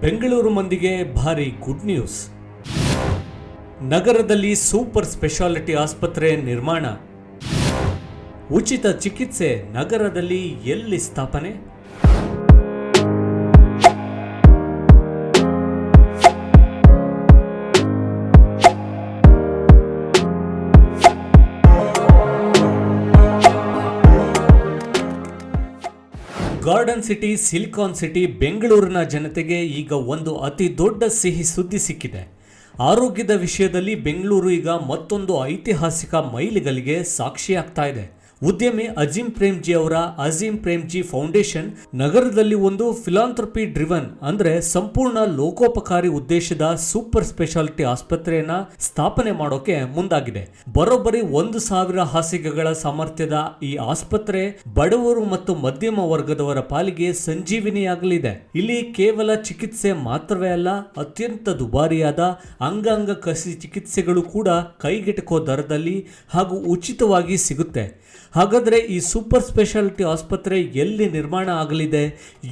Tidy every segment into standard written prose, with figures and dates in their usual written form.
ಬೆಂಗಳೂರು ಮಂದಿಗೆ ಭಾರಿ good news. ನಗರದಲ್ಲಿ ಸೂಪರ್ ಸ್ಪೆಷಾಲಿಟಿ ಆಸ್ಪತ್ರೆ ನಿರ್ಮಾಣ. ಉಚಿತ ಚಿಕಿತ್ಸೆ ನಗರದಲ್ಲಿ ಎಲ್ಲಿ ಸ್ಥಾಪನೆ? ಗಾರ್ಡನ್ ಸಿಟಿ, ಸಿಲಿಕಾನ್ ಸಿಟಿ ಬೆಂಗಳೂರಿನ ಜನತೆಗೆ ಈಗ ಒಂದು ಅತಿ ದೊಡ್ಡ ಸಿಹಿ ಸುದ್ದಿ ಸಿಕ್ಕಿದೆ. ಆರೋಗ್ಯದ ವಿಷಯದಲ್ಲಿ ಬೆಂಗಳೂರು ಈಗ ಮತ್ತೊಂದು ಐತಿಹಾಸಿಕ ಮೈಲಿಗಲ್ಲಿಗೆ ಸಾಕ್ಷಿಯಾಗ್ತಾ ಇದೆ. ಉದ್ಯಮಿ ಅಜೀಂ ಪ್ರೇಮ್ಜಿ ಅವರ ಅಜೀಂ ಪ್ರೇಮ್ಜಿ ಫೌಂಡೇಶನ್ ನಗರದಲ್ಲಿ ಒಂದು ಫಿಲಾಂಥ್ರಪಿ ಡ್ರಿವನ್ ಅಂದ್ರೆ ಸಂಪೂರ್ಣ ಲೋಕೋಪಕಾರಿ ಉದ್ದೇಶದ ಸೂಪರ್ ಸ್ಪೆಷಾಲಿಟಿ ಆಸ್ಪತ್ರೆಯನ್ನ ಸ್ಥಾಪನೆ ಮಾಡೋಕೆ ಮುಂದಾಗಿದೆ. ಬರೋಬ್ಬರಿ 1,000 ಹಾಸಿಗೆಗಳ ಸಾಮರ್ಥ್ಯದ ಈ ಆಸ್ಪತ್ರೆ ಬಡವರು ಮತ್ತು ಮಧ್ಯಮ ವರ್ಗದವರ ಪಾಲಿಗೆ ಸಂಜೀವಿನಿಯಾಗಲಿದೆ. ಇಲ್ಲಿ ಕೇವಲ ಚಿಕಿತ್ಸೆ ಮಾತ್ರವೇ ಅಲ್ಲ, ಅತ್ಯಂತ ದುಬಾರಿಯಾದ ಅಂಗಾಂಗ ಕಸಿ ಚಿಕಿತ್ಸೆಗಳು ಕೂಡ ಕೈಗೆಟಕೋ ದರದಲ್ಲಿ ಹಾಗೂ ಉಚಿತವಾಗಿ ಸಿಗುತ್ತೆ. ಹಾಗಾದರೆ ಈ ಸೂಪರ್ ಸ್ಪೆಷಾಲಿಟಿ ಆಸ್ಪತ್ರೆ ಎಲ್ಲಿ ನಿರ್ಮಾಣ ಆಗಲಿದೆ,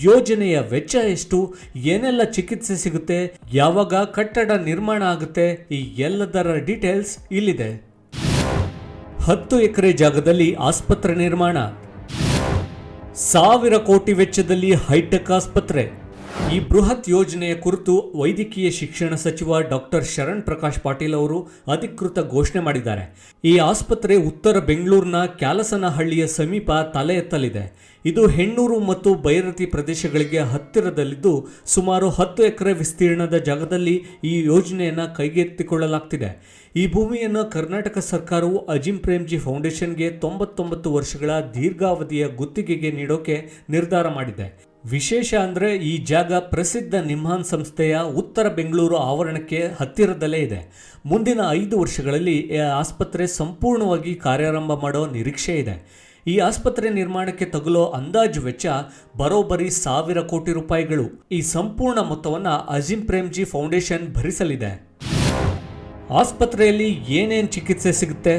ಯೋಜನೆಯ ವೆಚ್ಚ ಎಷ್ಟು, ಏನೆಲ್ಲ ಚಿಕಿತ್ಸೆ ಸಿಗುತ್ತೆ, ಯಾವಾಗ ಕಟ್ಟಡ ನಿರ್ಮಾಣ ಆಗುತ್ತೆ, ಈ ಎಲ್ಲದರ ಡೀಟೇಲ್ಸ್ ಇಲ್ಲಿದೆ. 10 ಎಕರೆ ಜಾಗದಲ್ಲಿ ಆಸ್ಪತ್ರೆ ನಿರ್ಮಾಣ, 1,000 ಕೋಟಿ ವೆಚ್ಚದಲ್ಲಿ ಹೈಟೆಕ್ ಆಸ್ಪತ್ರೆ. ಈ ಬೃಹತ್ ಯೋಜನೆಯ ಕುರಿತು ವೈದ್ಯಕೀಯ ಶಿಕ್ಷಣ ಸಚಿವ ಡಾಕ್ಟರ್ ಶರಣ್ ಪ್ರಕಾಶ್ ಪಾಟೀಲ್ ಅವರು ಅಧಿಕೃತ ಘೋಷಣೆ ಮಾಡಿದ್ದಾರೆ. ಈ ಆಸ್ಪತ್ರೆ ಉತ್ತರ ಬೆಂಗಳೂರಿನ ಕ್ಯಾಲಸನಹಳ್ಳಿಯ ಸಮೀಪ ತಲೆ ಎತ್ತಲಿದೆ. ಇದು ಹೆಣ್ಣೂರು ಮತ್ತು ಬೈರತಿ ಪ್ರದೇಶಗಳಿಗೆ ಹತ್ತಿರದಲ್ಲಿದ್ದು ಸುಮಾರು 10 ಎಕರೆ ವಿಸ್ತೀರ್ಣದ ಜಾಗದಲ್ಲಿ ಈ ಯೋಜನೆಯನ್ನು ಕೈಗೆತ್ತಿಕೊಳ್ಳಲಾಗ್ತಿದೆ. ಈ ಭೂಮಿಯನ್ನು ಕರ್ನಾಟಕ ಸರ್ಕಾರವು ಅಜೀಂ ಪ್ರೇಮ್ಜಿ ಫೌಂಡೇಶನ್ಗೆ 99 ವರ್ಷಗಳ ದೀರ್ಘಾವಧಿಯ ಗುತ್ತಿಗೆಗೆ ನೀಡೋಕೆ ನಿರ್ಧಾರ ಮಾಡಿದೆ. ವಿಶೇಷ ಅಂದರೆ ಈ ಜಾಗ ಪ್ರಸಿದ್ಧ ನಿಮ್ಹಾನ್ ಸಂಸ್ಥೆಯ ಉತ್ತರ ಬೆಂಗಳೂರು ಆವರಣಕ್ಕೆ ಹತ್ತಿರದಲ್ಲೇ ಇದೆ. ಮುಂದಿನ 5 ವರ್ಷಗಳಲ್ಲಿ ಈ ಆಸ್ಪತ್ರೆ ಸಂಪೂರ್ಣವಾಗಿ ಕಾರ್ಯಾರಂಭ ಮಾಡೋ ನಿರೀಕ್ಷೆ ಇದೆ. ಈ ಆಸ್ಪತ್ರೆ ನಿರ್ಮಾಣಕ್ಕೆ ತಗುಲೋ ಅಂದಾಜು ವೆಚ್ಚ ಬರೋಬ್ಬರಿ 1,000 ಕೋಟಿ ರೂಪಾಯಿಗಳು. ಈ ಸಂಪೂರ್ಣ ಮೊತ್ತವನ್ನು ಅಜೀಂ ಪ್ರೇಮ್ಜಿ ಫೌಂಡೇಶನ್ ಭರಿಸಲಿದೆ. ಆಸ್ಪತ್ರೆಯಲ್ಲಿ ಏನೇನು ಚಿಕಿತ್ಸೆ ಸಿಗುತ್ತೆ?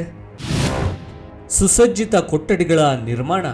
ಸುಸಜ್ಜಿತ ಕೊಠಡಿಗಳ ನಿರ್ಮಾಣ.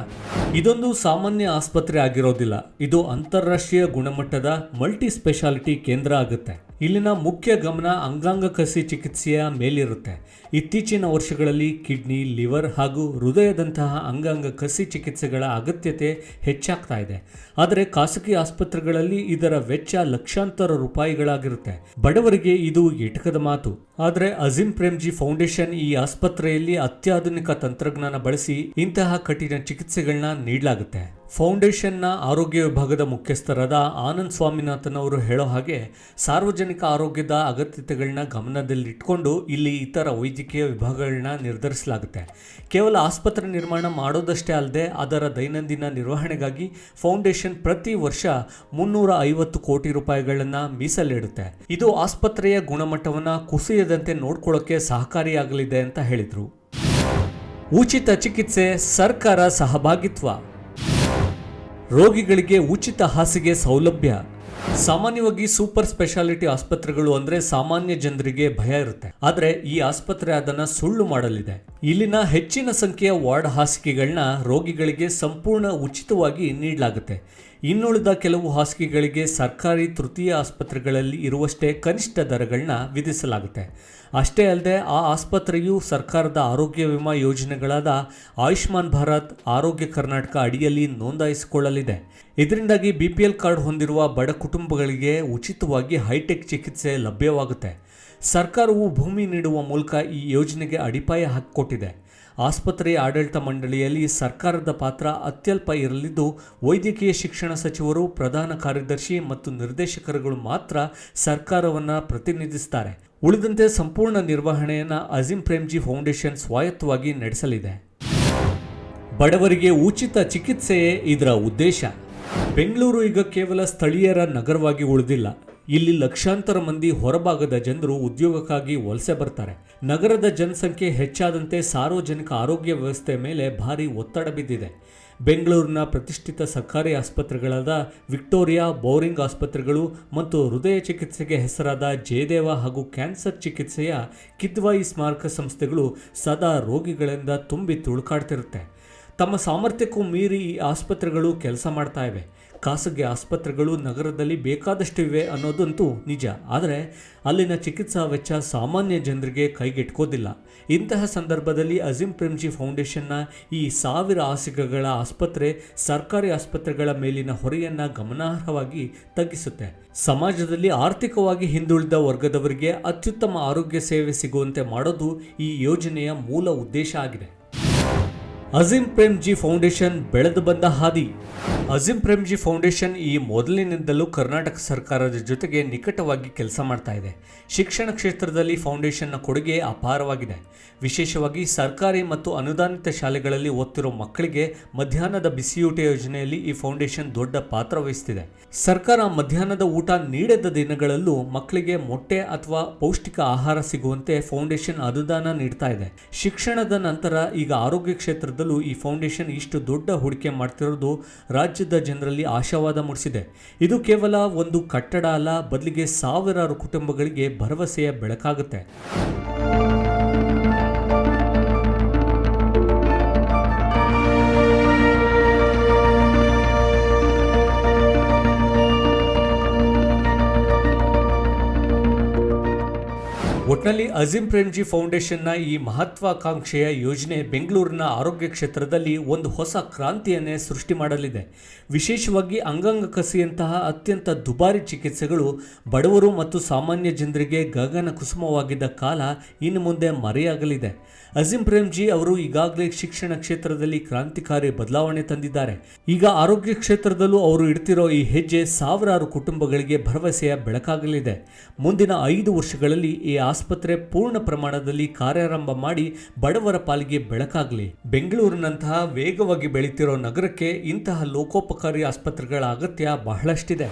ಇದೊಂದು ಸಾಮಾನ್ಯ ಆಸ್ಪತ್ರೆ ಆಗಿರೋದಿಲ್ಲ, ಇದು ಅಂತಾರಾಷ್ಟ್ರೀಯ ಗುಣಮಟ್ಟದ ಮಲ್ಟಿ ಸ್ಪೆಷಾಲಿಟಿ ಕೇಂದ್ರ ಆಗುತ್ತೆ. ಇಲ್ಲಿನ ಮುಖ್ಯ ಗಮನ ಅಂಗಾಂಗ ಕಸಿ ಚಿಕಿತ್ಸೆಯ ಮೇಲಿರುತ್ತೆ. ಇತ್ತೀಚಿನ ವರ್ಷಗಳಲ್ಲಿ ಕಿಡ್ನಿ, ಲಿವರ್ ಹಾಗೂ ಹೃದಯದಂತಹ ಅಂಗಾಂಗ ಕಸಿ ಚಿಕಿತ್ಸೆಗಳ ಅಗತ್ಯತೆ ಹೆಚ್ಚಾಗ್ತಾ ಇದೆ. ಆದರೆ ಖಾಸಗಿ ಆಸ್ಪತ್ರೆಗಳಲ್ಲಿ ಇದರ ವೆಚ್ಚ ಲಕ್ಷಾಂತರ ರೂಪಾಯಿಗಳಾಗಿರುತ್ತೆ. ಬಡವರಿಗೆ ಇದು ಎಟಕದ ಮಾತು. ಆದರೆ ಅಜೀಂ ಪ್ರೇಮ್ಜಿ ಫೌಂಡೇಶನ್ ಈ ಆಸ್ಪತ್ರೆಯಲ್ಲಿ ಅತ್ಯಾಧುನಿಕ ತಂತ್ರಜ್ಞಾನ ಬಳಸಿ ಇಂತಹ ಕಠಿಣ ಚಿಕಿತ್ಸೆಗಳನ್ನ ನೀಡಲಾಗುತ್ತೆ. ಫೌಂಡೇಶನ್ನ ಆರೋಗ್ಯ ವಿಭಾಗದ ಮುಖ್ಯಸ್ಥರಾದ ಆನಂದ್ ಸ್ವಾಮಿನಾಥನ್ ಅವರು ಹೇಳೋ ಹಾಗೆ, ಸಾರ್ವಜನಿಕ ಆರೋಗ್ಯದ ಅಗತ್ಯತೆಗಳನ್ನ ಗಮನದಲ್ಲಿಟ್ಕೊಂಡು ಇಲ್ಲಿ ಇತರ ವೈದ್ಯಕೀಯ ವಿಭಾಗಗಳನ್ನ ನಿರ್ಧರಿಸಲಾಗುತ್ತೆ. ಕೇವಲ ಆಸ್ಪತ್ರೆ ನಿರ್ಮಾಣ ಮಾಡೋದಷ್ಟೇ ಅಲ್ಲದೆ ಅದರ ದೈನಂದಿನ ನಿರ್ವಹಣೆಗಾಗಿ ಫೌಂಡೇಶನ್ ಪ್ರತಿ ವರ್ಷ 350 ಕೋಟಿ ರೂಪಾಯಿಗಳನ್ನು ಮೀಸಲಿಡುತ್ತೆ. ಇದು ಆಸ್ಪತ್ರೆಯ ಗುಣಮಟ್ಟವನ್ನು ಕುಸಿಯದಂತೆ ನೋಡ್ಕೊಳ್ಳೋಕೆ ಸಹಕಾರಿಯಾಗಲಿದೆ ಅಂತ ಹೇಳಿದರು. ಉಚಿತ ಚಿಕಿತ್ಸೆ, ಸರ್ಕಾರ ಸಹಭಾಗಿತ್ವ. ರೋಗಿಗಳಿಗೆ ಉಚಿತ ಹಾಸಿಗೆ ಸೌಲಭ್ಯ. ಸಾಮಾನ್ಯವಾಗಿ ಸೂಪರ್ ಸ್ಪೆಷಾಲಿಟಿ ಆಸ್ಪತ್ರೆಗಳು ಅಂದ್ರೆ ಸಾಮಾನ್ಯ ಜನರಿಗೆ ಭಯ ಇರುತ್ತೆ. ಆದರೆ ಈ ಆಸ್ಪತ್ರೆ ಅದನ್ನ ಸುಳ್ಳು ಮಾಡಲಿದೆ. ಇಲ್ಲಿನ ಹೆಚ್ಚಿನ ಸಂಖ್ಯೆಯ ವಾರ್ಡ್ ಹಾಸಿಗೆಗಳನ್ನ ರೋಗಿಗಳಿಗೆ ಸಂಪೂರ್ಣ ಉಚಿತವಾಗಿ ನೀಡಲಾಗುತ್ತೆ. ಇನ್ನುಳಿದ ಕೆಲವು ಹಾಸಿಗೆಗಳಿಗೆ ಸರ್ಕಾರಿ ತೃತೀಯ ಆಸ್ಪತ್ರೆಗಳಲ್ಲಿ ಇರುವಷ್ಟೇ ಕನಿಷ್ಠ ದರಗಳನ್ನ ವಿಧಿಸಲಾಗುತ್ತೆ. ಅಷ್ಟೇ ಅಲ್ಲದೆ ಆ ಆಸ್ಪತ್ರೆಯು ಸರ್ಕಾರದ ಆರೋಗ್ಯ ವಿಮಾ ಯೋಜನೆಗಳಾದ ಆಯುಷ್ಮಾನ್ ಭಾರತ್, ಆರೋಗ್ಯ ಕರ್ನಾಟಕ ಅಡಿಯಲ್ಲಿ ನೋಂದಾಯಿಸಿಕೊಳ್ಳಲಿದೆ. ಇದರಿಂದಾಗಿ BPL ಕಾರ್ಡ್ ಹೊಂದಿರುವ ಬಡ ಕುಟುಂಬಗಳಿಗೆ ಉಚಿತವಾಗಿ ಹೈಟೆಕ್ ಚಿಕಿತ್ಸೆ ಲಭ್ಯವಾಗುತ್ತೆ. ಸರ್ಕಾರವು ಭೂಮಿ ನೀಡುವ ಮೂಲಕ ಈ ಯೋಜನೆಗೆ ಅಡಿಪಾಯ ಹಾಕಿಕೊಟ್ಟಿದೆ. ಆಸ್ಪತ್ರೆಯ ಆಡಳಿತ ಮಂಡಳಿಯಲ್ಲಿ ಸರ್ಕಾರದ ಪಾತ್ರ ಅತ್ಯಲ್ಪ ಇರಲಿದ್ದು, ವೈದ್ಯಕೀಯ ಶಿಕ್ಷಣ ಸಚಿವರು, ಪ್ರಧಾನ ಕಾರ್ಯದರ್ಶಿ ಮತ್ತು ನಿರ್ದೇಶಕರುಗಳು ಮಾತ್ರ ಸರ್ಕಾರವನ್ನು ಪ್ರತಿನಿಧಿಸುತ್ತಾರೆ. ಉಳಿದಂತೆ ಸಂಪೂರ್ಣ ನಿರ್ವಹಣೆಯನ್ನು ಅಜೀಂ ಪ್ರೇಮ್ಜಿ ಫೌಂಡೇಶನ್ ಸ್ವಾಯತ್ತವಾಗಿ ನಡೆಸಲಿದೆ. ಬಡವರಿಗೆ ಉಚಿತ ಚಿಕಿತ್ಸೆಯೇ ಇದರ ಉದ್ದೇಶ. ಬೆಂಗಳೂರು ಈಗ ಕೇವಲ ಸ್ಥಳೀಯರ ನಗರವಾಗಿ ಉಳಿದಿಲ್ಲ. ಇಲ್ಲಿ ಲಕ್ಷಾಂತರ ಮಂದಿ ಹೊರಭಾಗದ ಜನರು ಉದ್ಯೋಗಕ್ಕಾಗಿ ವಲಸೆ ಬರ್ತಾರೆ. ನಗರದ ಜನಸಂಖ್ಯೆ ಹೆಚ್ಚಾದಂತೆ ಸಾರ್ವಜನಿಕ ಆರೋಗ್ಯ ವ್ಯವಸ್ಥೆ ಮೇಲೆ ಭಾರಿ ಒತ್ತಡ ಬಿದ್ದಿದೆ. ಬೆಂಗಳೂರಿನ ಪ್ರತಿಷ್ಠಿತ ಸರ್ಕಾರಿ ಆಸ್ಪತ್ರೆಗಳಾದ ವಿಕ್ಟೋರಿಯಾ, ಬೌರಿಂಗ್ ಆಸ್ಪತ್ರೆಗಳು ಮತ್ತು ಹೃದಯ ಚಿಕಿತ್ಸೆಗೆ ಹೆಸರಾದ ಜಯದೇವ ಹಾಗೂ ಕ್ಯಾನ್ಸರ್ ಚಿಕಿತ್ಸೆಯ ಕಿದ್ವಾಯಿ ಸ್ಮಾರಕ ಸಂಸ್ಥೆಗಳು ಸದಾ ರೋಗಿಗಳಿಂದ ತುಂಬಿ ತುಳುಕಾಡ್ತಿರುತ್ತೆ. ತಮ್ಮ ಸಾಮರ್ಥ್ಯಕ್ಕೂ ಮೀರಿ ಈ ಆಸ್ಪತ್ರೆಗಳು ಕೆಲಸ ಮಾಡ್ತಾ ಇವೆ. ಖಾಸಗಿ ಆಸ್ಪತ್ರೆಗಳು ನಗರದಲ್ಲಿ ಬೇಕಾದಷ್ಟು ಇವೆ ಅನ್ನೋದಂತೂ ನಿಜ. ಆದರೆ ಅಲ್ಲಿನ ಚಿಕಿತ್ಸಾ ವೆಚ್ಚ ಸಾಮಾನ್ಯ ಜನರಿಗೆ ಕೈಗೆಟ್ಕೋದಿಲ್ಲ. ಇಂತಹ ಸಂದರ್ಭದಲ್ಲಿ ಅಜೀಂ ಪ್ರೇಮ್ಜಿ ಫೌಂಡೇಶನ್ನ ಈ 1000 ಹಾಸಿಗೆಗಳ ಆಸ್ಪತ್ರೆ ಸರ್ಕಾರಿ ಆಸ್ಪತ್ರೆಗಳ ಮೇಲಿನ ಹೊರೆಯನ್ನು ಗಮನಾರ್ಹವಾಗಿ ತಗ್ಗಿಸುತ್ತೆ. ಸಮಾಜದಲ್ಲಿ ಆರ್ಥಿಕವಾಗಿ ಹಿಂದುಳಿದ ವರ್ಗದವರಿಗೆ ಅತ್ಯುತ್ತಮ ಆರೋಗ್ಯ ಸೇವೆ ಸಿಗುವಂತೆ ಮಾಡೋದು ಈ ಯೋಜನೆಯ ಮೂಲ ಉದ್ದೇಶ ಆಗಿದೆ. ಅಜೀಂ ಪ್ರೇಮ್ಜಿ ಫೌಂಡೇಶನ್ ಬೆಳೆದು ಬಂದ ಹಾದಿ. ಅಜೀಂ ಪ್ರೇಮ್ಜಿ ಫೌಂಡೇಶನ್ ಈ ಮೊದಲಿನಿಂದಲೂ ಕರ್ನಾಟಕ ಸರ್ಕಾರದ ಜೊತೆಗೆ ನಿಕಟವಾಗಿ ಕೆಲಸ ಮಾಡ್ತಾ ಇದೆ. ಶಿಕ್ಷಣ ಕ್ಷೇತ್ರದಲ್ಲಿ ಫೌಂಡೇಶನ್ನ ಕೊಡುಗೆ ಅಪಾರವಾಗಿದೆ. ವಿಶೇಷವಾಗಿ ಸರ್ಕಾರಿ ಮತ್ತು ಅನುದಾನಿತ ಶಾಲೆಗಳಲ್ಲಿ ಓದ್ತಿರೋ ಮಕ್ಕಳಿಗೆ ಮಧ್ಯಾಹ್ನದ ಬಿಸಿಯೂಟ ಯೋಜನೆಯಲ್ಲಿ ಈ ಫೌಂಡೇಶನ್ ದೊಡ್ಡ ಪಾತ್ರ ವಹಿಸ್ತಿದೆ. ಸರ್ಕಾರ ಮಧ್ಯಾಹ್ನದ ಊಟ ನೀಡದ ದಿನಗಳಲ್ಲೂ ಮಕ್ಕಳಿಗೆ ಮೊಟ್ಟೆ ಅಥವಾ ಪೌಷ್ಟಿಕ ಆಹಾರ ಸಿಗುವಂತೆ ಫೌಂಡೇಶನ್ ಅನುದಾನ ನೀಡ್ತಾ ಇದೆ. ಶಿಕ್ಷಣದ ನಂತರ ಈಗ ಆರೋಗ್ಯ ಕ್ಷೇತ್ರದಲ್ಲೂ ಈ ಫೌಂಡೇಶನ್ ಇಷ್ಟು ದೊಡ್ಡ ಹೂಡಿಕೆ ಮಾಡ್ತಿರೋದು ರಾಜ್ಯದ ಜನರಲ್ಲಿ ಆಶಾವಾದ ಮೂಡಿಸಿದೆ. ಇದು ಕೇವಲ ಒಂದು ಕಟ್ಟಡ ಅಲ್ಲ, ಬದಲಿಗೆ ಸಾವಿರಾರು ಕುಟುಂಬಗಳಿಗೆ ಭರವಸೆಯ ಬೆಳಕಾಗುತ್ತೆ. ಒಟ್ನಲ್ಲಿ ಅಜೀಂ ಪ್ರೇಮ್ಜಿ ಫೌಂಡೇಶನ್ನ ಈ ಮಹತ್ವಾಕಾಂಕ್ಷೆಯ ಯೋಜನೆ ಬೆಂಗಳೂರಿನ ಆರೋಗ್ಯ ಕ್ಷೇತ್ರದಲ್ಲಿ ಒಂದು ಹೊಸ ಕ್ರಾಂತಿಯನ್ನೇ ಸೃಷ್ಟಿ ಮಾಡಲಿದೆ. ವಿಶೇಷವಾಗಿ ಅಂಗಾಂಗ ಕಸಿಯಂತಹ ಅತ್ಯಂತ ದುಬಾರಿ ಚಿಕಿತ್ಸೆಗಳು ಬಡವರು ಮತ್ತು ಸಾಮಾನ್ಯ ಜನರಿಗೆ ಗಗನ ಕುಸುಮವಾಗಿದ್ದ ಕಾಲ ಇನ್ನು ಮುಂದೆ ಮರೆಯಾಗಲಿದೆ. ಅಜೀಂ ಪ್ರೇಮ್ಜಿ ಅವರು ಈಗಾಗಲೇ ಶಿಕ್ಷಣ ಕ್ಷೇತ್ರದಲ್ಲಿ ಕ್ರಾಂತಿಕಾರಿ ಬದಲಾವಣೆ ತಂದಿದ್ದಾರೆ. ಈಗ ಆರೋಗ್ಯ ಕ್ಷೇತ್ರದಲ್ಲೂ ಅವರು ಇಡ್ತಿರೋ ಈ ಹೆಜ್ಜೆ ಸಾವಿರಾರು ಕುಟುಂಬಗಳಿಗೆ ಭರವಸೆಯ ಬೆಳಕಾಗಲಿದೆ. ಮುಂದಿನ 5 ವರ್ಷಗಳಲ್ಲಿ ಈ ಆಸ್ಪತ್ರೆ ಪೂರ್ಣ ಪ್ರಮಾಣದಲ್ಲಿ ಕಾರ್ಯಾರಂಭ ಮಾಡಿ ಬಡವರ ಪಾಲಿಗೆ ಬೆಳಕಾಗಲಿ. ಬೆಂಗಳೂರಿನಂತಹ ವೇಗವಾಗಿ ಬೆಳೀತಿರೋ ನಗರಕ್ಕೆ ಇಂತಹ ಲೋಕೋಪಕಾರಿ ಆಸ್ಪತ್ರೆಗಳ ಅಗತ್ಯ ಬಹಳಷ್ಟಿದೆ.